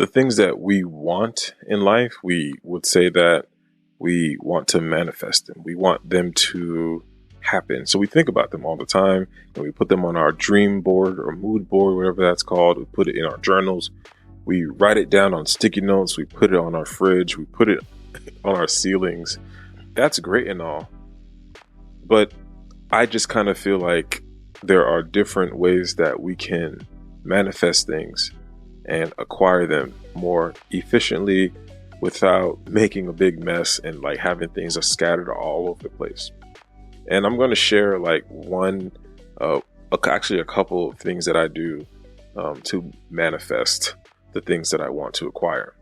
the things that we want in life, we would say that we want to manifest them. We want them to happen. So we think about them all the time and we put them on our dream board or mood board, whatever that's called. We put it in our journals. We write it down on sticky notes. We put it on our fridge. We put it on our ceilings. That's great and all. But I just kind of feel like there are different ways that we can manifest things and acquire them more efficiently without making a big mess and like having things are scattered all over the place. And I'm going to share like actually a couple of things that I do to manifest the things that I want to acquire.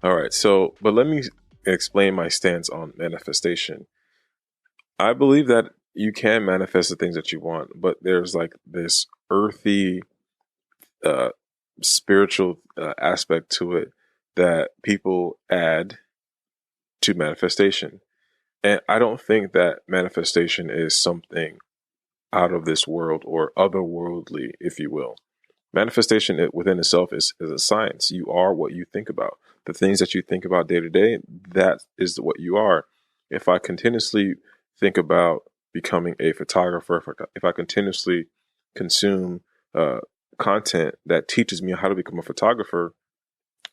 All right. So, but let me explain my stance on manifestation. I believe that you can manifest the things that you want, but there's like this earthy, spiritual aspect to it that people add to manifestation. And I don't think that manifestation is something out of this world or otherworldly, if you will. Manifestation within itself is a science. You are what you think about. The things that you think about day to day, that is what you are. If I continuously think about becoming a photographer, if I continuously consume content that teaches me how to become a photographer,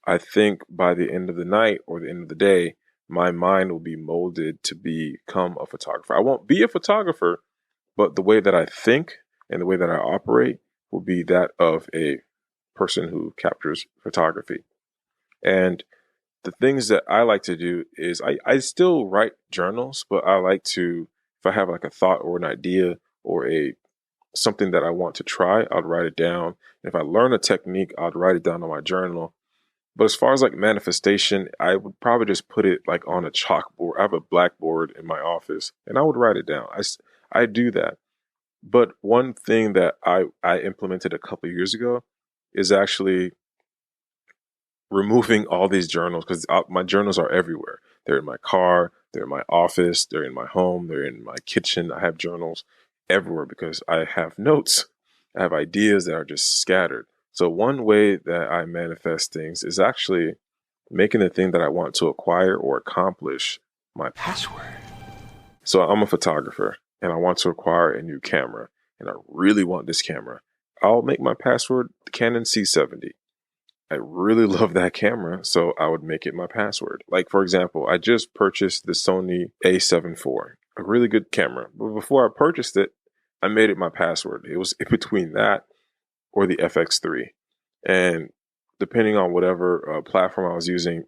I think by the end of the night or the end of the day, my mind will be molded to become a photographer. I won't be a photographer, but the way that I think and the way that I operate will be that of a person who captures photography. And the things that I like to do is I still write journals, but I like to, if I have like a thought or an idea or something that I want to try, I'd write it down. If I learn a technique, I'd write it down on my journal. But as far as like manifestation, I would probably just put it like on a chalkboard. I have a blackboard in my office and I would write it down. I do that. But one thing that I implemented a couple of years ago is actually removing all these journals, because my journals are everywhere. They're in my car, they're in my office, they're in my home, they're in my kitchen. I have journals everywhere because I have notes. I have ideas that are just scattered. So one way that I manifest things is actually making the thing that I want to acquire or accomplish my password. So I'm a photographer and I want to acquire a new camera and I really want this camera. I'll make my password the Canon C70. I really love that camera, so I would make it my password. Like, for example, I just purchased the Sony A7 IV, a really good camera. But before I purchased it, I made it my password. It was in between that or the FX3. And depending on whatever platform I was using,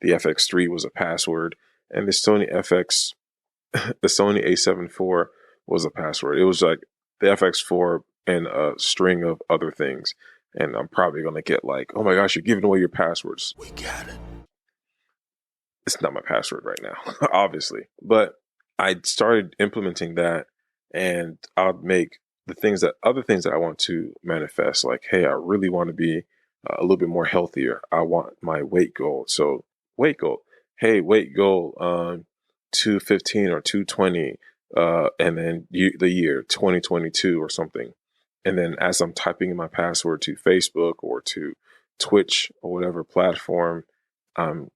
the FX3 was a password. And the Sony A7 IV was a password. It was like the FX4 and a string of other things. And I'm probably going to get like, oh my gosh, you're giving away your passwords. We got it. It's not my password right now, obviously. But I started implementing that and I'll make other things that I want to manifest. Like, hey, I really want to be a little bit more healthier. I want my weight goal. So weight goal. Hey, weight goal, 215 or 220. And then the year 2022 or something. And then as I'm typing in my password to Facebook or to Twitch or whatever platform, I'm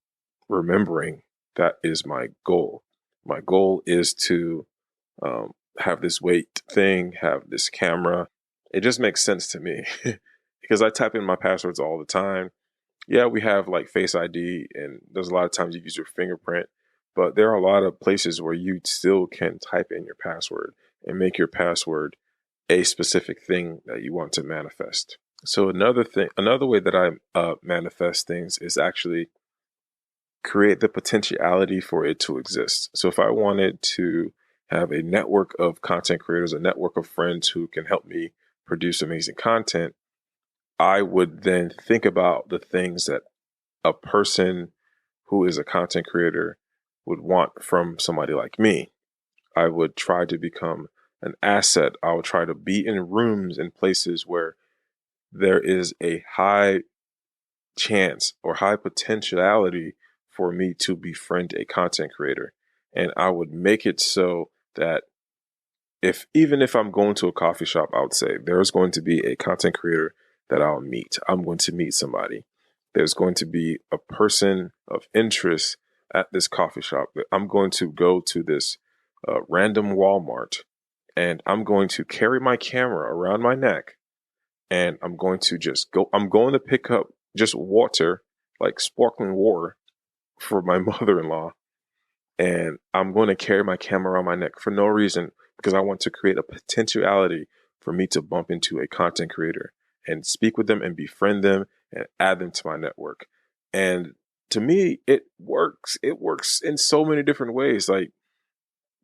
remembering that is my goal. My goal is to have this weight thing, have this camera. It just makes sense to me because I type in my passwords all the time. Yeah, we have like Face ID and there's a lot of times you use your fingerprint, but there are a lot of places where you still can type in your password and make your password a specific thing that you want to manifest. So another way that I manifest things is actually create the potentiality for it to exist. So if I wanted to have a network of content creators, a network of friends who can help me produce amazing content, I would then think about the things that a person who is a content creator would want from somebody like me. I would try to become an asset. I would try to be in rooms and places where there is a high chance or high potentiality for me to befriend a content creator. And I would make it so that even if I'm going to a coffee shop, I would say there's going to be a content creator that I'll meet. I'm going to meet somebody. there's going to be a person of interest at this coffee shop. I'm going to go to this random Walmart, and I'm going to carry my camera around my neck, and I'm going to just go. I'm going to pick up just water, like sparkling water, for my mother-in-law, and I'm going to carry my camera around my neck for no reason, because I want to create a potentiality for me to bump into a content creator and speak with them and befriend them and add them to my network. And to me, it works. It works in so many different ways. Like,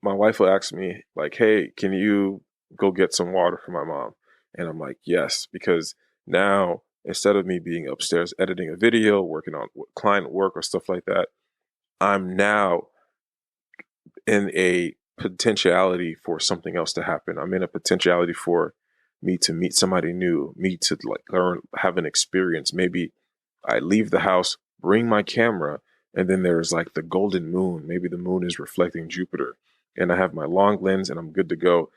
my wife will ask me, like, hey, can you go get some water for my mom? And I'm like, yes, because now instead of me being upstairs editing a video, working on client work or stuff like that, I'm now in a potentiality for something else to happen. I'm in a potentiality for me to meet somebody new, me to like learn, have an experience. Maybe I leave the house, bring my camera, and then there's like the golden moon. Maybe the moon is reflecting Jupiter, and I have my long lens and I'm good to go.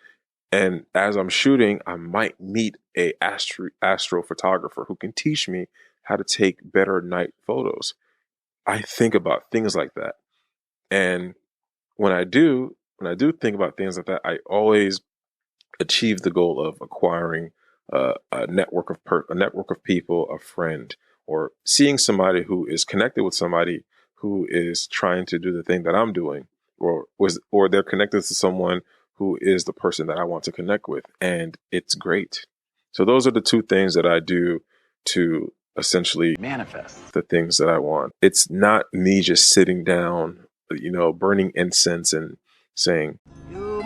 And as I'm shooting, I might meet a astrophotographer who can teach me how to take better night photos. I think about things like that. And when I do think about things like that, I always achieve the goal of acquiring a network of people, a friend, or seeing somebody who is connected with somebody who is trying to do the thing that I'm doing, or they're connected to someone who is the person that I want to connect with, and it's great. So those are the two things that I do to essentially manifest the things that I want. It's not me just sitting down, burning incense and saying, I'm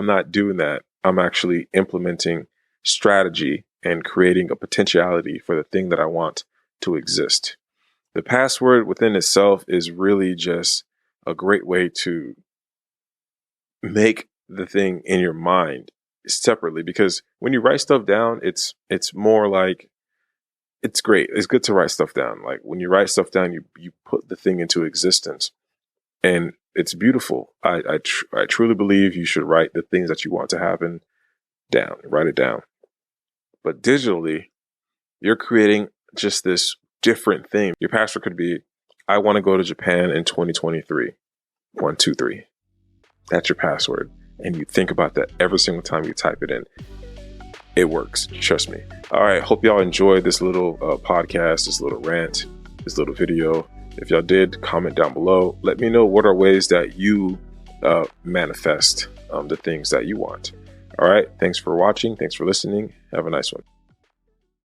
not doing that. I'm actually implementing strategy and creating a potentiality for the thing that I want to exist. The password within itself is really just a great way to make the thing in your mind separately, because when you write stuff down, it's more like, it's great. It's good to write stuff down. Like, when you write stuff down, you put the thing into existence, and it's beautiful. I truly believe you should write the things that you want to happen down. Write it down. But digitally, you're creating just this different thing. Your password could be, I want to go to Japan in 2023. 1, 2, 3. That's your password. And you think about that every single time you type it in. It works. Trust me. All right. Hope y'all enjoyed this little podcast, this little rant, this little video. If y'all did, comment down below. Let me know what are ways that you manifest the things that you want. All right. Thanks for watching. Thanks for listening. Have a nice one.